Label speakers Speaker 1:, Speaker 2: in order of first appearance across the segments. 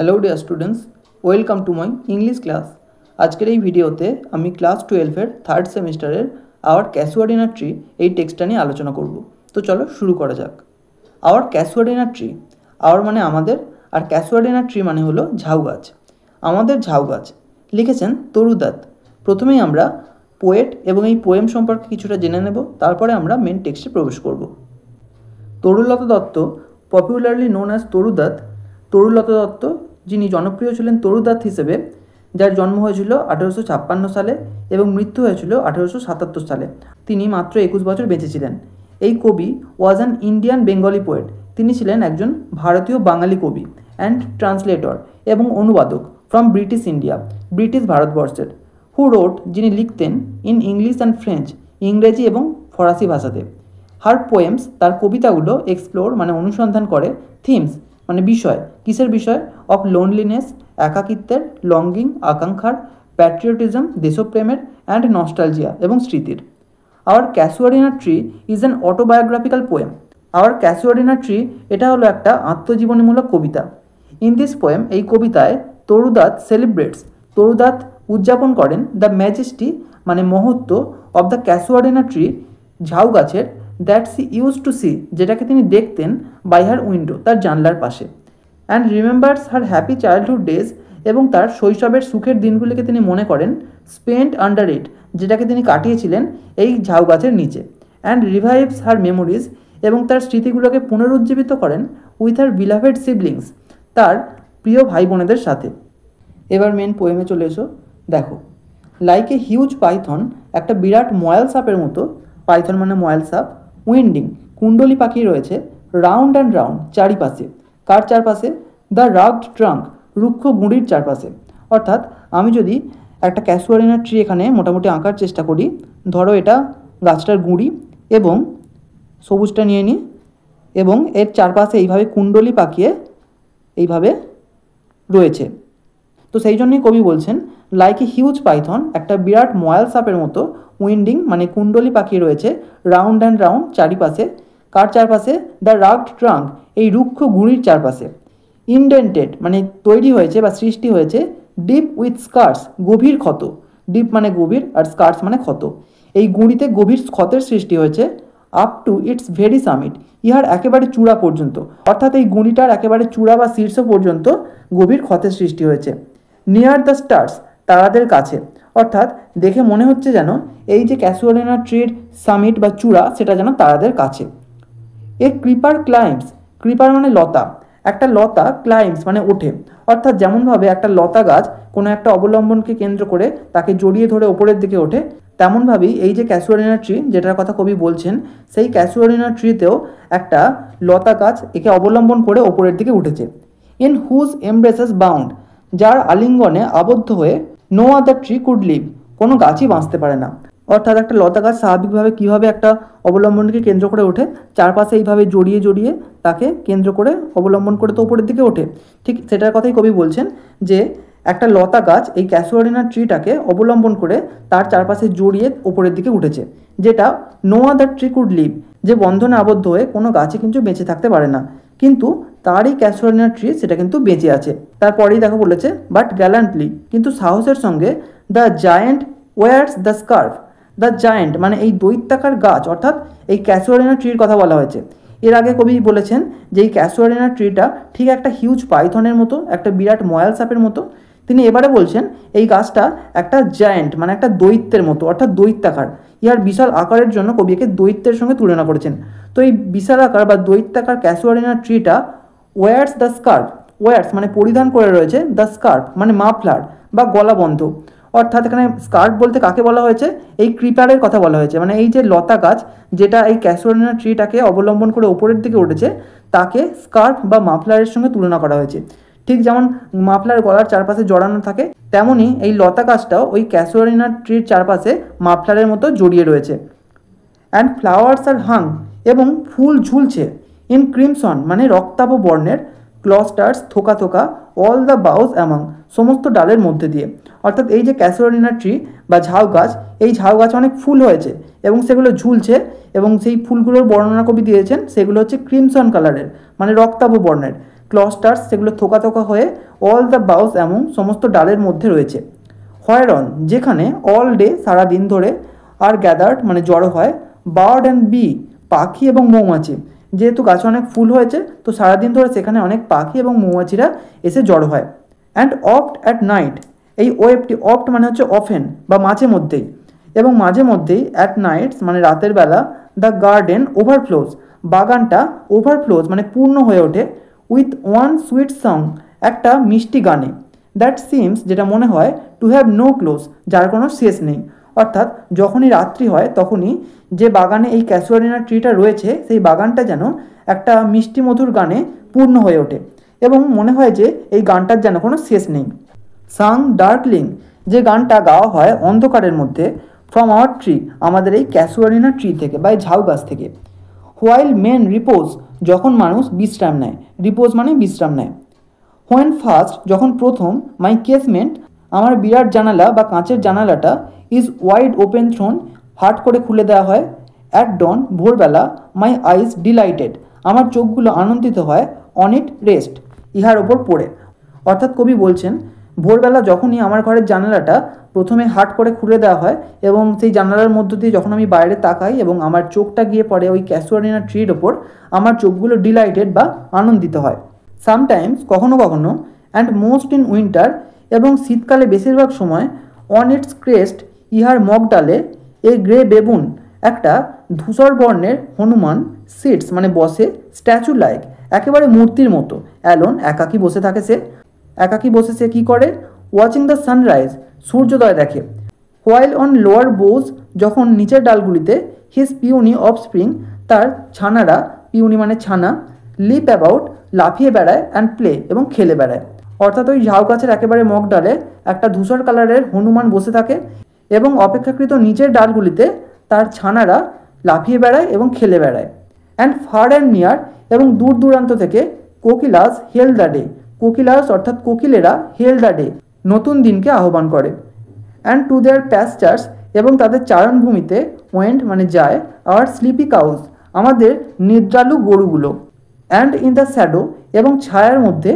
Speaker 1: Hello dear students, welcome to my English class. আজকের এই ভিডিওতে আমি ক্লাস 12-এর থার্ড সেমিস্টারের আওয়ার ক্যাসুয়ারিনা ট্রি এই টেক্সটটা নিয়ে আলোচনা করব। তো চলো শুরু করা যাক। আওয়ার ক্যাসুয়ারিনা ট্রি, আওয়ার মানে আমাদের, আর ক্যাসুয়ারিনা ট্রি মানে হলো ঝাউ গাছ। আমাদের ঝাউ গাছ লিখেছেন তরুদাত। প্রথমেই আমরা পোয়েট এবং এই পোয়েম সম্পর্কে কিছুটা জেনে নেব, তারপরে আমরা মেন টেক্সটে প্রবেশ করব। তরুলতা দত্ত, পপুলারলি নোন অ্যাজ তরুদাত, তরুলতা দত্ত যিনি জনপ্রিয় ছিলেন তরুদাত হিসেবে, যার জন্ম হয়েছিল 1856 সালে এবং মৃত্যু হয়েছিল 1877 সালে। তিনি মাত্র 21 বছর বেঁচে ছিলেন। এই কবি was an Indian Bengali poet. তিনি ছিলেন একজন ভারতীয় বাঙালি কবি অ্যান্ড ট্রান্সলেটর এবং অনুবাদক ফ্রম ব্রিটিশ ইন্ডিয়া, ব্রিটিশ ভারতবর্ষের। হু রোট, যিনি লিখতেন ইন ইংলিশ অ্যান্ড ফ্রেঞ্চ, ইংরেজি এবং ফরাসি ভাষাতে। হার পোয়েমস, তার কবিতাগুলো এক্সপ্লোর মানে অনুসন্ধান করে, থিমস মানে বিষয়, কিসের বিষয়, অফ লোনলিনেস একাকিত্বের, লঙ্গিং আকাঙ্ক্ষার, প্যাট্রিয়টিজম দেশপ্রেমের, অ্যান্ড নস্টালজিয়া এবং স্মৃতির। Our casuarina tree is an autobiographical poem. Our casuarina tree এটা হলো একটা আত্মজীবনীমূলক কবিতা। ইন দিস পোয়েম, এই কবিতায় তরুদাত সেলিব্রেটস, তরুদাত উদযাপন করেন দ্য ম্যাজেস্টি মানে মহত্ব অব দ্য ক্যাসুয়ারিনা ট্রি, ঝাউ গাছের, that she use to see যেটাকে তিনি দেখতেন, বাই হার উইন্ডো তার জানলার পাশে, and remembers her happy childhood days এবং তার শৈশবের সুখের দিনগুলিকে তিনি মনে করেন, স্পেন্ট আন্ডার ইট যেটাকে তিনি কাটিয়েছিলেন এই ঝাউ গাছের নিচে, অ্যান্ড রিভাইভস হার মেমোরিজ এবং তার স্মৃতিগুলোকে পুনরুজ্জীবিত করেন উইথ হার বিলাভেড সিবলিংস, তার প্রিয় ভাই বোনেদের সাথে। এবার মেন পোয়েমে চলে এসো। দেখো, লাইক এ হিউজ পাইথন, একটা বিরাট ময়াল সাপের মতো, পাইথন মানে ময়াল সাপ, উইন্ডিং কুণ্ডলি পাখি রয়েছে, রাউন্ড অ্যান্ড রাউন্ড চারিপাশে, কার চারপাশে, দ্য রাগড ট্রাঙ্ক রুক্ষ গুঁড়ির চারপাশে। অর্থাৎ আমি যদি একটা ক্যাসুয়ারিনা ট্রি এখানে মোটামুটি আঁকার চেষ্টা করি, ধরো এটা গাছটার গুঁড়ি এবং সবুজটা নিয়ে নিই এবং এর চারপাশে এইভাবে কুণ্ডলি পাকিয়ে এইভাবে রয়েছে। তো সেই জন্যই কবি বলছেন লাইক এ হিউজ পাইথন, একটা বিরাট ময়াল সাপের মতো, উইন্ডিং মানে কুণ্ডলি পাকিয়ে রয়েছে, রাউন্ড অ্যান্ড রাউন্ড চারিপাশে, কার চারপাশে, দ্য রাগড ট্রাঙ্ক এই রুক্ষ গুঁড়ির চারপাশে, ইনডেন্টেড মানে তৈরি হয়েছে বা সৃষ্টি হয়েছে, ডিপ উইথ স্কার্স গভীর ক্ষত, ডিপ মানে গভীর আর স্কার্স মানে ক্ষত, এই গুঁড়িতে গভীর ক্ষতের সৃষ্টি হয়েছে, up to its very summit ইহার একেবারে চূড়া পর্যন্ত, অর্থাৎ এই গুঁড়িটার একেবারে চূড়া বা শীর্ষ পর্যন্ত গভীর ক্ষতের সৃষ্টি হয়েছে, নিয়ার দ্য স্টার্স তারাদের কাছে। অর্থাৎ দেখে মনে হচ্ছে যেন এই যে ক্যাসুয়ারিনা ট্রির সামিট বা চূড়া সেটা যেন তারাদের কাছে। এ ক্রিপার ক্লাইম্বস, ক্রিপার মানে লতা, একটা লতা, ক্লাইম্বস মানে ওঠে, অর্থাৎ যেমনভাবে একটা লতা গাছ কোনো একটা অবলম্বনকে কেন্দ্র করে তাকে জড়িয়ে ধরে ওপরের দিকে ওঠে, তেমনভাবেই এই যে ক্যাসুয়ারিনা ট্রি যেটার কথা কবি বলছেন, সেই ক্যাসুয়ারিনা ট্রিতেও একটা লতা গাছ একে অবলম্বন করে ওপরের দিকে উঠেছে। ইন হুজ এমব্রেসেস বাউন্ড, যার আলিঙ্গনে আবদ্ধ হয়ে, no other tree could live কোনো গাছই বাঁচতে পারে না। অর্থাৎ একটা লতা গাছ স্বাভাবিকভাবে কীভাবে একটা অবলম্বনকে কেন্দ্র করে ওঠে, চারপাশে এইভাবে জড়িয়ে জড়িয়ে তাকে কেন্দ্র করে অবলম্বন করে তো উপরের দিকে ওঠে, ঠিক সেটার কথাই কবি বলছেন যে একটা লতা গাছ এই ক্যাসুয়ারিনা ট্রিটাকে অবলম্বন করে তার চারপাশে জড়িয়ে ওপরের দিকে উঠেছে, যেটা no other tree could live যে বন্ধনে আবদ্ধ হয়ে কোনো গাছে কিন্তু বেঁচে থাকতে পারে না, কিন্তু তার এই ক্যাসুয়ারিনা ট্রি সেটা কিন্তু বেঁচে আছে। তারপরেই দেখা বলেছে বাট গ্যালান্টলি কিন্তু সাহসের সঙ্গে, the giant wears the scarf, the giant মানে এই দৈত্যাকার গাছ, অর্থাৎ এই ক্যাসুয়ারিনা ট্রির কথা বলা হয়েছে। এর আগে কবি বলেছেন যে এই ক্যাসুয়ারিনা ট্রিটা ঠিক একটা হিউজ পাইথনের মতো, একটা বিরাট ময়াল সাপের মতো। তিনি এবারে বলছেন এই গাছটা একটা জায়েন্ট মানে একটা দৈত্যের মতো, অর্থাৎ দৈত্যাকার। ইহার বিশাল আকারের জন্য কবি একে দৈত্যের সঙ্গে তুলনা করেছেন। তো এই বিশাল আকার বা দৈত্যাকার ক্যাসুয়ারিনা ট্রিটা ওয়ার্স দ্য স্কার্ফ, ওয়ার্স মানে পরিধান করে রয়েছে, দ্য স্কার্ফ মানে মাফলার বা গলাবন্ধ। অর্থাৎ এখানে স্কার্ফ বলতে কাকে বলা হয়েছে, এই ক্রিপারের কথা বলা হয়েছে, মানে এই যে লতা গাছ যেটা এই ক্যাসুয়ারিনা ট্রিটাকে অবলম্বন করে ওপরের দিকে উঠেছে, তাকে স্কার্ফ বা মাফলারের সঙ্গে তুলনা করা হয়েছে। ঠিক যেমন মাফলার গলার চারপাশে জড়ানো থাকে, তেমনই এই লতা গাছটাও ওই ক্যাসুয়ারিনা ট্রির চারপাশে মাফলারের মতো জড়িয়ে রয়েছে। অ্যান্ড ফ্লাওয়ার্স আর হাং এবং ফুল ঝুলছে, ইন ক্রিমসন মানে রক্তাভ বর্ণের, ক্লস্টার্স থোকা থোকা, অল দ্য বাউস অ্যামাং সমস্ত ডালের মধ্যে দিয়ে। অর্থাৎ এই যে ক্যাসুয়ারিনা ট্রি বা ঝাউ গাছ, এই ঝাউ গাছ অনেক ফুল হয়েছে এবং সেগুলো ঝুলছে, এবং সেই ফুলগুলোর বর্ণনা কবি দিয়েছেন, সেগুলো হচ্ছে ক্রিমসন কালারের মানে রক্তাভ বর্ণের, ক্লস্টার্স সেগুলো থোকা থোকা হয়ে অল দ্য বাউস অ্যামং সমস্ত ডালের মধ্যে রয়েছে। হোয়ারন যেখানে অল ডে সারাদিন ধরে আর গ্যাদার্ড মানে জড়ো হয় বার্ড অ্যান্ড বি পাখি এবং মৌমাছি। যেহেতু গাছে অনেক ফুল হয়েছে তো সারাদিন ধরে সেখানে অনেক পাখি এবং মৌমাছিরা এসে জড়ো হয়। অ্যান্ড অফট অ্যাট নাইট, এই ওয়েবটি অফট মানে হচ্ছে অফেন বা মাঝে মধ্যেই, এবং মাঝে মধ্যেই অ্যাট নাইটস মানে রাতের বেলা দ্য গার্ডেন ওভারফ্লোজ, বাগানটা ওভারফ্লোজ মানে পূর্ণ হয়ে ওঠে উইথ ওয়ান সুইট সং, একটা মিষ্টি গানে, দ্যাট সিমস যেটা মনে হয় টু হ্যাভ নো ক্লোজ, যার কোনো শেষ নেই। অর্থাৎ যখনই রাত্রি হয় তখনই যে বাগানে এই ক্যাসুয়ারিনা ট্রিটা রয়েছে সেই বাগানটা যেন একটা মিষ্টি মধুর গানে পূর্ণ হয়ে ওঠে এবং মনে হয় যে এই গানটার যেন কোনো শেষ নেই। সাং ডার্কলিং, যে গানটা গাওয়া হয় অন্ধকারের মধ্যে, ফ্রম আওয়ার ট্রি, আমাদের এই ক্যাসুয়ারিনা ট্রি থেকে বা এই ঝাউ গাছ থেকে। হোয়াইল মেন রিপোজ, যখন মানুষ বিশ্রাম নেয়, রিপোজ মানে বিশ্রাম নেয়। হোয়েন ফার্স্ট, যখন প্রথম, মাই কেসমেন্ট, আমার বিরাট জানালা বা কাঁচের জানালাটা, ইজ ওয়াইড ওপেন থ্রোন, হাট করে খুলে দেওয়া হয়। অ্যাট ডন, ভোরবেলা, মাই আইস ডিলাইটেড, আমার চোখগুলো আনন্দিত হয়। অন ইট রেস্ট, ইহার ওপর পড়ে। অর্থাৎ কবি বলছেন ভোরবেলা যখনই আমার ঘরের জানালাটা প্রথমে হাট করে খুলে দেওয়া হয় এবং সেই জানালার মধ্য দিয়ে যখন আমি বাইরে তাকাই এবং আমার চোখটা গিয়ে পড়ে ওই ক্যাসুয়ারিনা ট্রির ওপর, আমার চোখগুলো ডিলাইটেড বা আনন্দিত হয়। সামটাইমস, কখনো কখনো, অ্যান্ড মোস্ট ইন উইন্টার, এবং শীতকালে বেশিরভাগ সময়, অন ইটস ক্রেস্ট, ইহার মগডালে, এ গ্রে বেবুন, একটা ধূসর বর্ণের হনুমান, সিটস মানে বসে, স্ট্যাচু লাইক, একেবারে মূর্তির মতো, অ্যালোন একাকী বসে থাকে সে। একাকী বসে সে কী করে? ওয়াচিং দ্য সানরাইজ, সূর্যোদয় দেখে। হোয়াইল অন লোয়ার বোজ, যখন নিচের ডালগুলিতে, হিজ পিউনি অফ স্প্রিং, তার ছানারা, পিউনি মানে ছানা, লিপ অ্যাবাউট, লাফিয়ে বেড়ায়, অ্যান্ড প্লে, এবং খেলে বেড়ায়। অর্থাৎ ওই ঝাউ গাছের একেবারে মগ ডালে একটা ধূসর কালারের হনুমান বসে থাকে এবং অপেক্ষাকৃত নিচের ডালগুলিতে তার ছানারা লাফিয়ে বেড়ায় এবং খেলে বেড়ায়। অ্যান্ড ফার অ্যান্ড নিয়ার, এবং দূর দূরান্ত থেকে, কোকিলাস হেল দ্য ডে, কোকিলাস অর্থাৎ কোকিলেরা, হেল দ্য ডে, নতুন দিনকে আহ্বান করে। অ্যান্ড টু দেয়ার প্যাস্টার্স, এবং তাদের চারণভূমিতে, ওয়েন্ট মানে যায়, আওয়ার স্লিপি কাউস, আমাদের নিদ্রালু গরুগুলো। অ্যান্ড ইন দ্য শ্যাডো, এবং ছায়ার মধ্যে,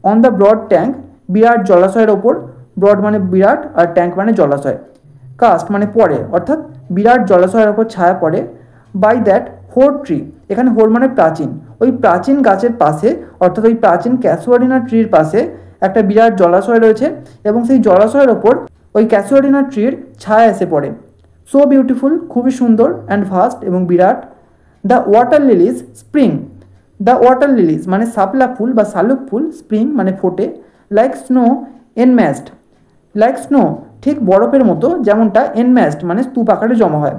Speaker 1: অন দ্য ব্রড ট্যাঙ্ক, বিরাট জলাশয়ের ওপর, ব্রড মানে বিরাট আর ট্যাঙ্ক মানে জলাশয়, কাস্ট মানে পড়ে, অর্থাৎ বিরাট জলাশয়ের ওপর ছায়া পড়ে। বাই দ্যাট হোর ট্রি, এখানে হোর মানে প্রাচীন, ওই প্রাচীন গাছের পাশে অর্থাৎ ওই প্রাচীন ক্যাসুয়ারিনা ট্রির পাশে একটা বিরাট জলাশয় রয়েছে এবং সেই জলাশয়ের ওপর ওই ক্যাসুয়ারিনা ট্রির ছায়া এসে পড়ে। সো বিউটিফুল, খুবই সুন্দর, অ্যান্ড ভাস্ট এবং বিরাট। The water lilies spring, the water lilies মানে শাপলা ফুল বা শালুক ফুল, স্প্রিং মানে ফোটে, like snow en masse, like snow ঠিক বরফের মতো, যেমনটা এনম্যাস্ট মানে স্তূপ আকারে জমা হয়,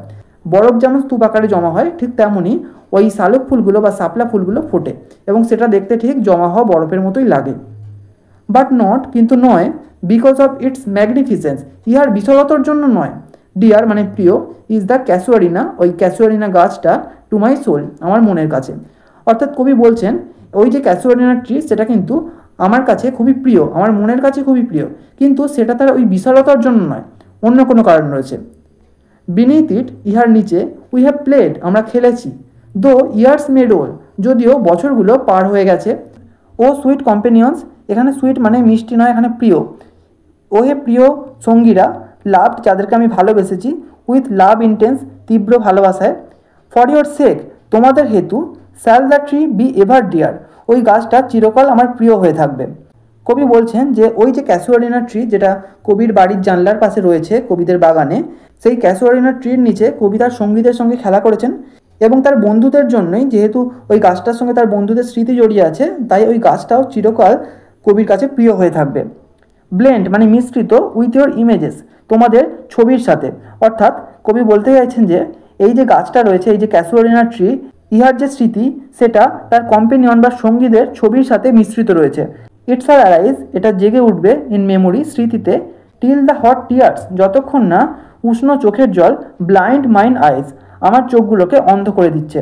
Speaker 1: বরফ যেমন স্তূপ আকারে জমা হয় ঠিক তেমনই ওই শালুক ফুলগুলো বা শাপলা ফুলগুলো ফোটে এবং সেটা দেখতে ঠিক জমা হওয়া বরফের মতোই লাগে। বাট নট, কিন্তু নয়, বিকজ অফ ইটস ম্যাগনিফিসেন্স, ইহার বিশালতার জন্য নয়। ডিয়ার মানে প্রিয়, ইজ দ্য ক্যাসুয়ারিনা, ওই ক্যাসুয়ারিনা গাছটা, টু মাই সোল, আমার মনের কাছে। অর্থাৎ কবি বলছেন ওই যে ক্যাসুয়ারিনা ট্রি সেটা কিন্তু আমার কাছে খুবই প্রিয়, আমার মনের কাছে খুবই প্রিয়, কিন্তু সেটা তার ওই বিশালতার জন্য নয়, অন্য কোনো কারণ রয়েছে। বিনিথ ইট, ইহার নিচে, উই হ্যাভ প্লেড, আমরা খেলেছি। দো ইয়ার্স মে রোল, যদিও বছরগুলো পার হয়ে গেছে। ও সুইট কম্পেনিয়ন্স, এখানে সুইট মানে মিষ্টি নয়, এখানে প্রিয়। ও হে প্রিয় সঙ্গীরা, লাভড যাদেরকে আমি ভালোবেসেছি, উইথ লাভ ইন্টেন্স তীব্র ভালোবাসায়। ফর ইয়োর সেক, তোমাদের হেতু, shall the tree be ever dear, ওই গাছটা চিরকাল আমার প্রিয় হয়ে থাকবে। কবি বলছেন যে ওই যে ক্যাসুয়ারিনা ট্রি যেটা কবির বাড়ির জানলার পাশে রয়েছে কবিদের বাগানে, সেই ক্যাসুয়ারিনা ট্রির নিচে কবি তার সঙ্গীদের সঙ্গে খেলা করেছেন এবং তার বন্ধুদের জন্যই, যেহেতু ওই গাছটার সঙ্গে তার বন্ধুদের স্মৃতি জড়িয়ে আছে, তাই ওই গাছটাও চিরকাল কবির কাছে প্রিয় হয়ে থাকবে। ব্লেন্ড মানে মিশ্রিত, উইথ ইয়োর ইমেজেস, তোমাদের ছবির সাথে। অর্থাৎ কবি বলতে চাইছেন যে এই যে গাছটা রয়েছে, এই যে ক্যাসুয়ারিনা ট্রি, ইহার যে স্মৃতি সেটা তার কম্পেনিয়ন বা সঙ্গীদের ছবির সাথে মিশ্রিত রয়েছে। ইটস আর অ্যারাইজ, এটা জেগে উঠবে, ইন মেমোরি স্মৃতিতে, টিল দ্য হট টিয়ার্স, যতক্ষণ না উষ্ণ চোখের জল, ব্লাইন্ড মাইন্ড আইজ, আমার চোখগুলোকে অন্ধ করে দিচ্ছে।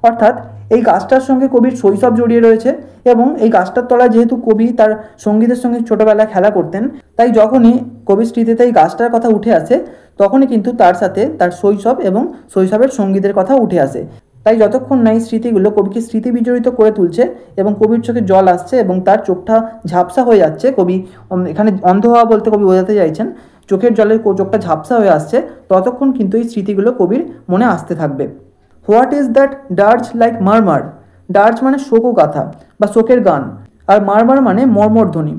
Speaker 1: অর্থাৎ এই গাছটার সঙ্গে কবির শৈশব জড়িয়ে রয়েছে এবং এই গাছটার তলায় যেহেতু কবি তার সঙ্গীদের সঙ্গে ছোটোবেলায় খেলা করতেন, তাই যখনই কবির স্মৃতিতে এই গাছটার কথা উঠে আসে তখনই কিন্তু তার সাথে তার শৈশব এবং শৈশবের সঙ্গীদের কথা উঠে আসে। তাই যতক্ষণ না এই স্মৃতিগুলো কবিকে স্মৃতি বিজড়িত করে তুলছে এবং কবির চোখে জল আসছে এবং তার চোখটা ঝাপসা হয়ে যাচ্ছে, কবি এখানে অন্ধ হওয়া বলতে কবি বোঝাতে চাইছেন চোখের জলের চোখটা ঝাপসা হয়ে আসছে, ততক্ষণ কিন্তু এই স্মৃতিগুলো কবির মনে আসতে থাকবে। What is that dirge like murmur? Dirge মানে শোকগাথা বা শোকের গান, আর মারমার মানে মর্মরধ্বনি।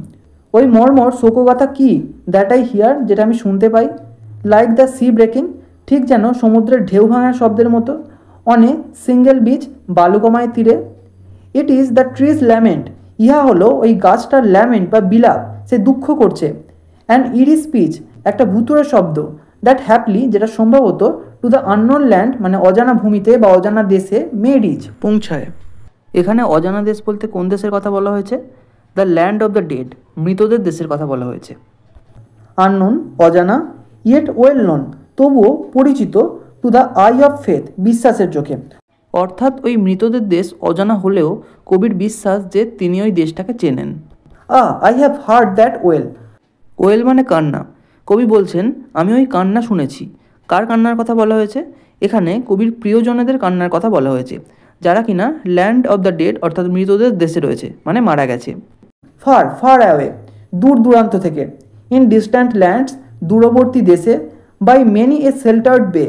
Speaker 1: ওই মর্মর শোকগাথা কি? দ্যাট আই হিয়ার, যেটা আমি শুনতে পাই। লাইক দ্য সি ব্রেকিং, ঠিক যেন সমুদ্রের ঢেউ ভাঙার শব্দের মতো। অন এ সিঙ্গেল বিচ, বালুকমায় তীরে। It is the trees lament, ইহা হলো ওই গাছটার ল্যামেন্ট বা বিলাপ, সে দুঃখ করছে। অ্যান্ড ইরি স্পিচ, একটা ভুতুড়ে শব্দ। দ্যাট হ্যাপলি, যেটা সম্ভবত টু দ্য আননোন ল্যান্ড, মানে অজানা ভূমিতে বা অজানা দেশে, মে রিচ, পৌঁছায়। এখানে অজানা দেশ বলতে কোন দেশের কথা বলা হয়েছে? The land of the dead, মৃতদের দেশের কথা বলা হয়েছে। আননোন, অজানা, ইয়েট ওয়েল নোন, তবুও পরিচিত, to the I of faith, বিশ্বাসের চোখে। অর্থাৎ ওই মৃতদের দেশ অজানা হলেও কবির বিশ্বাস যে তিনি ওই দেশটাকে চেনেন। I have heard that well. Well মানে কান্না। কবি বলছেন আমি ওই কান্না শুনেছি। কার কান্নার কথা বলা হয়েছে? এখানে কবির প্রিয়জনেদের কান্নার কথা বলা হয়েছে, যারা কিনা ল্যান্ড অফ দ্য ডেড অর্থাৎ মৃতদের দেশে রয়েছে, মানে মারা গেছে। ফার, ফার অ্যাওয়ে, দূর দূরান্ত থেকে। ইন ডিস্ট্যান্ট ল্যান্ডস, দূরবর্তী দেশে। বাই মেনি এ শেল্টার্ড বে,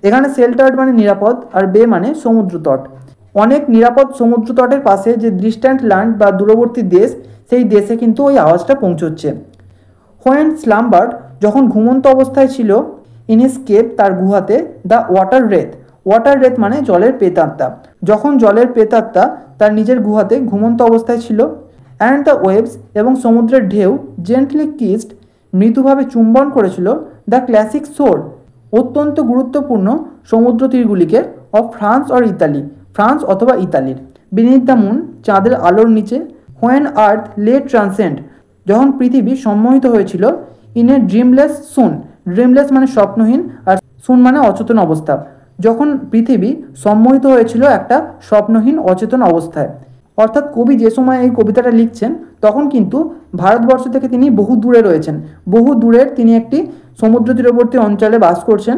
Speaker 1: এখানে শেল্টার্ড মানে নিরাপদ, আর বে মানে সমুদ্রতট। অনেক নিরাপদ সমুদ্রতটের পাশে যে ডিস্ট্যান্ট ল্যান্ড বা দূরবর্তী দেশ, সেই দেশে কিন্তু ওই আওয়াজটা পৌঁছচ্ছে। হোয়েন স্লাম্বার্ড, যখন ঘুমন্ত অবস্থায় ছিল। ইন হিজ কেভ, তার গুহাতে। The water wrath, water wrath মানে জলের প্রেতাত্মা, যখন জলের প্রেতাত্মা তার নিজের গুহাতে ঘুমন্ত অবস্থায় ছিল। অ্যান্ড দ্য ওয়েভস, এবং সমুদ্রের ঢেউ। জেন্টলি কিসড, মৃদুভাবে চুম্বন করেছিল। দ্য ক্লাসিক শোর, অত্যন্ত গুরুত্বপূর্ণ সমুদ্র তীরগুলিকে। Of France or Italy, France অথবা ইতালির। বিনিথ দ্য মুন, চাঁদের আলোর নিচে। হোয়েন আর্থ লে ট্রান্সেন্ড, যখন পৃথিবী সম্মোহিত হয়েছিল। ইন এ ড্রিমলেস সুন, ড্রিমলেস মানে স্বপ্নহীন, আর সুন মানে অচেতন অবস্থা। যখন পৃথিবী সম্মোহিত হয়েছিল একটা স্বপ্নহীন অচেতন অবস্থায়। অর্থাৎ কবি যে সময় এই কবিতাটা লিখছেন তখন কিন্তু ভারতবর্ষ থেকে তিনি বহু দূরে রয়েছেন, বহু দূরের তিনি একটি সমুদ্র তীরবর্তী অঞ্চলে বাস করছেন,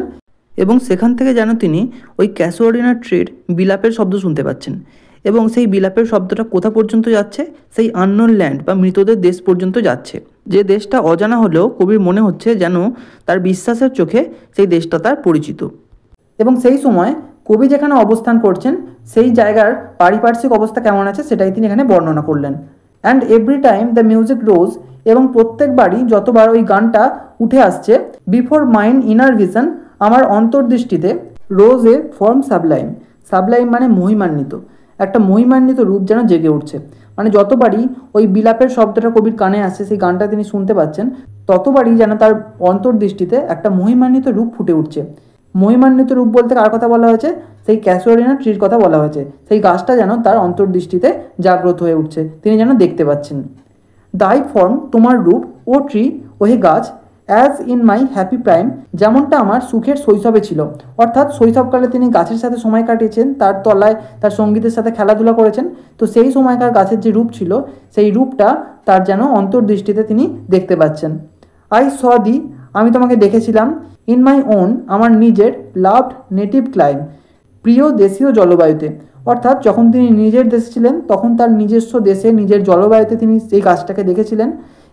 Speaker 1: এবং সেখান থেকে যেন তিনি ওই ক্যাসুয়ারিনা ট্রির বিলাপের শব্দ শুনতে পাচ্ছেন। এবং সেই বিলাপের শব্দটা কোথা পর্যন্ত যাচ্ছে? সেই আননোন ল্যান্ড বা মৃতদের দেশ পর্যন্ত যাচ্ছে, যে দেশটা অজানা হলেও কবির মনে হচ্ছে যেন তার বিশ্বাসের চোখে সেই দেশটা তার পরিচিত। এবং সেই সময় কবি যেখানে অবস্থান করছেন সেই জায়গার পারিপার্শ্বিক অবস্থা কেমন আছে সেটাই তিনি এখানে বর্ণনা করলেন। And every time the music rose, এবং প্রত্যেকবারই যতবার ওই গানটা উঠে আসছে। বিফোর মাইন্ড ইনার ভিশন, আমার অন্তর্দৃষ্টিতে। রোজ এ ফর্ম সাবলাইম, সাবলাইম মানে মহিমান্বিত, একটা মহিমান্বিত রূপ যেন জেগে উঠছে। মানে যতবারই ওই বিলাপের শব্দটা কবির কানে আসছে, সেই গানটা তিনি শুনতে পাচ্ছেন, ততবারই যেন তার অন্তর্দৃষ্টিতে একটা মহিমান্বিত রূপ ফুটে উঠছে। মহিমান্বিত রূপ বলতে কার কথা বলা হয়েছে? সেই ক্যাসুয়ারিনা ট্রির কথা বলা হয়েছে। সেই গাছটা যেন তার অন্তর্দৃষ্টিতে জাগ্রত হয়ে উঠছে, তিনি যেন দেখতে পাচ্ছেন। দাই ফর্ম, তোমার রূপ। ও ট্রি, ওহে গাছ। As in my happy prime, যেমনটা আমার সুখের শৈশবে ছিল। অর্থাৎ শৈশবকালে তিনি গাছের সাথে সময় কাটিয়েছেন, তার তলায় তার সঙ্গীতের সাথে খেলাধুলা করেছেন। তো সেই সময়কার গাছের যে রূপ ছিল সেই রূপটা তার যেন অন্তর্দৃষ্টিতে তিনি দেখতে পাচ্ছেন। আই স দি, আমি তোমাকে দেখেছিলাম। ইন মাই ওন, আমার নিজের। লাভড নেটিভ ক্লাইম, প্রিয় দেশীয় জলবায়ুতে। অর্থাৎ যখন তিনি নিজের দেশে ছিলেন তখন তার নিজস্ব দেশে নিজের জলবায়ুতে তিনি সেই গাছটাকে দেখেছিলেন,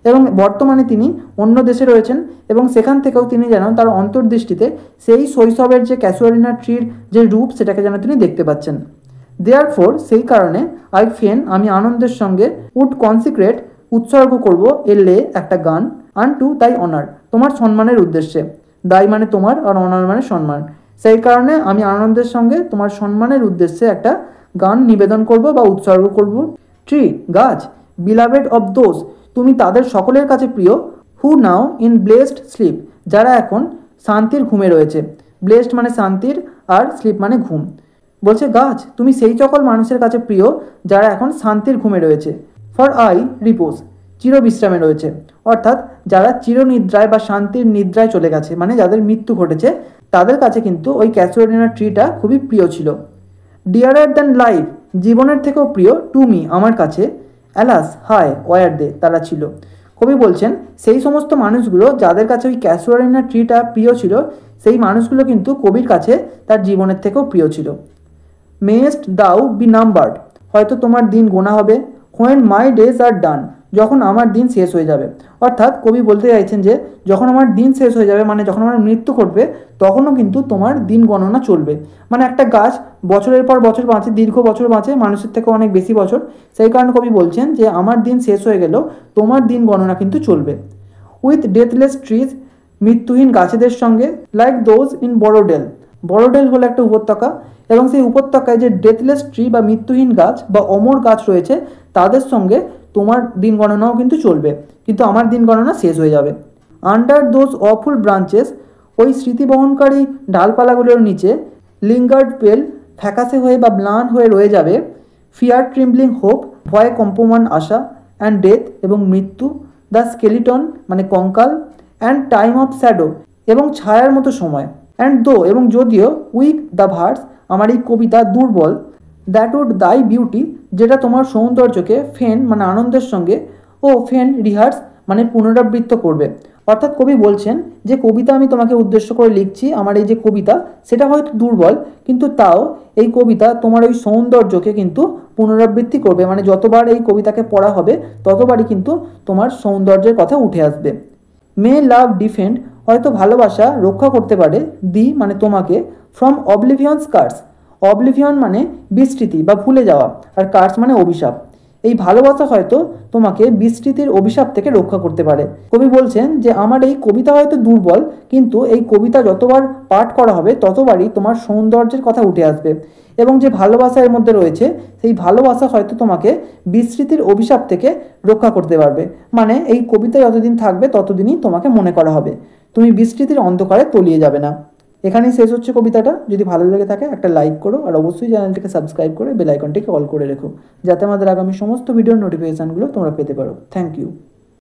Speaker 1: এবং বর্তমানে তিনি অন্য দেশে রয়েছেন এবং সেখান থেকেও তিনি যেন তার অন্তর্দৃষ্টিতে সেই শৈশবের যে ক্যাসুয়ারিনা ট্রির যে রূপ সেটাকে যেন তিনি দেখতে পাচ্ছেন। দেয়ার ফোর, সেই কারণে। আই ফেন, আমি আনন্দের সঙ্গে। উড কনসিক্রেট, উৎসর্গ করব। এলে, একটা গান। আনটু তাই অনার, তোমার সম্মানের উদ্দেশ্যে। দায় মানে তোমার, আর অনার মানে সম্মান। সেই কারণে আমি আনন্দের সঙ্গে তোমার সম্মানের উদ্দেশ্যে একটা গান নিবেদন করব বা উৎসর্গ করব। ট্রি, গাছ। বিলাভেড অফ দোজ, তুমি তাদের সকলের কাছে প্রিয়। হু নাও ইন ব্লেসড স্লিপ, যারা এখন শান্তির ঘুমে রয়েছে। ব্লেসড মানে শান্তির, আর স্লিপ মানে ঘুম। বলছে গাছ, তুমি সেই সকল মানুষের কাছে প্রিয় যারা এখন শান্তির ঘুমে রয়েছে। ফর আই রিপোজ, চিরবিশ্রামে রয়েছে। অর্থাৎ যারা চিরনিদ্রায় বা শান্তির নিদ্রায় চলে গেছে, মানে যাদের মৃত্যু ঘটেছে, তাদের কাছে কিন্তু ওই ক্যাসুয়ারিনা ট্রিটা খুবই প্রিয় ছিল। ডিয়ারার দ্যান লাইফ, জীবনের থেকেও প্রিয়। টু মি, আমার কাছে। অ্যালাস, হায়, ওয়ার দে, তারা ছিল। কবি বলছেন সেই সমস্ত মানুষগুলো যাদের কাছে ওই ক্যাসুয়ারিনা ট্রিটা প্রিয় ছিল, সেই মানুষগুলো কিন্তু কবির কাছে তার জীবনের থেকেও প্রিয় ছিল। মেয়েস্ট দাউ বি নাম্বার্ড, হয়তো তোমার দিন গোনা হবে। হোয়েন মাই ডেজ আর ডান, যখন আমার দিন শেষ হয়ে যাবে। অর্থাৎ কবি বলতে চাইছেন যে যখন আমার দিন শেষ হয়ে যাবে, মানে যখন আমার মৃত্যু ঘটবে, তখনও কিন্তু তোমার দিন গণনা চলবে। মানে একটা গাছ বছরের পর বছর বাঁচে, দীর্ঘ বছর বাঁচে, মানুষের থেকে অনেক বেশি বছর। সেই কারণে কবি বলছেন যে আমার দিন শেষ হয়ে গেলেও তোমার দিন গণনা কিন্তু চলবে। উইথ ডেথলেস ট্রিজ, মৃত্যুহীন গাছেদের সঙ্গে, লাইক দোজ ইন বড়োডেল। বড়োডেল হলো একটা উপত্যকা, এবং সেই উপত্যকায় যে ডেথলেস ট্রি বা মৃত্যুহীন গাছ বা অমর গাছ রয়েছে, তাদের সঙ্গে তোমার দিন গণনাও কিন্তু চলবে, কিন্তু আমার দিন গণনা শেষ হয়ে যাবে। আন্ডার দোজ অফুল ব্রাঞ্চেস, ওই স্মৃতিবহনকারী ডালপালাগুলোর নিচে, লিঙ্গার্ড পেল, ফ্যাকাসে হয়ে বা ম্লান হয়ে রয়ে যাবে, ফিয়ার ট্রিম্বলিং হোপ, ভয়ে কম্পমান আশা, অ্যান্ড ডেথ এবং মৃত্যু, দ্য স্কেলিটন মানে কঙ্কাল, অ্যান্ড টাইম অফ শ্যাডো এবং ছায়ার মতো সময়, অ্যান্ড দো এবং যদিও, উইক দ্য ভার্স আমার এই কবিতা দুর্বল, দ্যাট উড দাই বিউটি যেটা তোমার সৌন্দর্যকে, ফেন মানে আনন্দের সঙ্গে, ও ফেন রিহার্স মানে পুনরাবৃত্ত করবে। অর্থাৎ কবি বলছেন যে কবিতা আমি তোমাকে উদ্দেশ্য করে লিখছি, আমার এই যে কবিতা সেটা হয়তো দুর্বল, কিন্তু তাও এই কবিতা তোমার ওই সৌন্দর্যকে কিন্তু পুনরাবৃত্তি করবে। মানে যতবার এই কবিতাকে পড়া হবে ততবারই কিন্তু তোমার সৌন্দর্যের কথা উঠে আসবে। মে লাভ ডিফেন্ড, হয়তো ভালোবাসা রক্ষা করতে পারে, দি মানে তোমাকে, ফ্রম অবলিভিয়ন কার্স। অবলিভিয়ন মানে বিস্মৃতি বা ভুলে যাওয়া, আর কার্স মানে অভিশাপ। এই ভালোবাসা হয়তো তোমাকে বিস্মৃতির অভিশাপ থেকে রক্ষা করতে পারে। কবি বলছেন যে আমার এই কবিতা হয়তো দুর্বল, কিন্তু এই কবিতা যতবার পাঠ করা হবে ততবারই তোমার সৌন্দর্যের কথা উঠে আসবে, এবং যে ভালোবাসা এর মধ্যে রয়েছে সেই ভালোবাসা হয়তো তোমাকে বিস্মৃতির অভিশাপ থেকে রক্ষা করতে পারবে। মানে এই কবিতা যতদিন থাকবে ততদিনই তোমাকে মনে করা হবে, তুমি বিস্মৃতির অন্ধকারে তলিয়ে যাবে না। এখানেই শেষ হচ্ছে কবিতাটা। যদি ভালো লেগে থাকে একটা লাইক করো, আর অবশ্যই চ্যানেলটিকে সাবস্ক্রাইব করে বেল আইকনটিকে অল করে রেখো, যাতে আমাদের আগামী সমস্ত ভিডিওর নোটিফিকেশানগুলো তোমরা পেতে পারো। Thank you.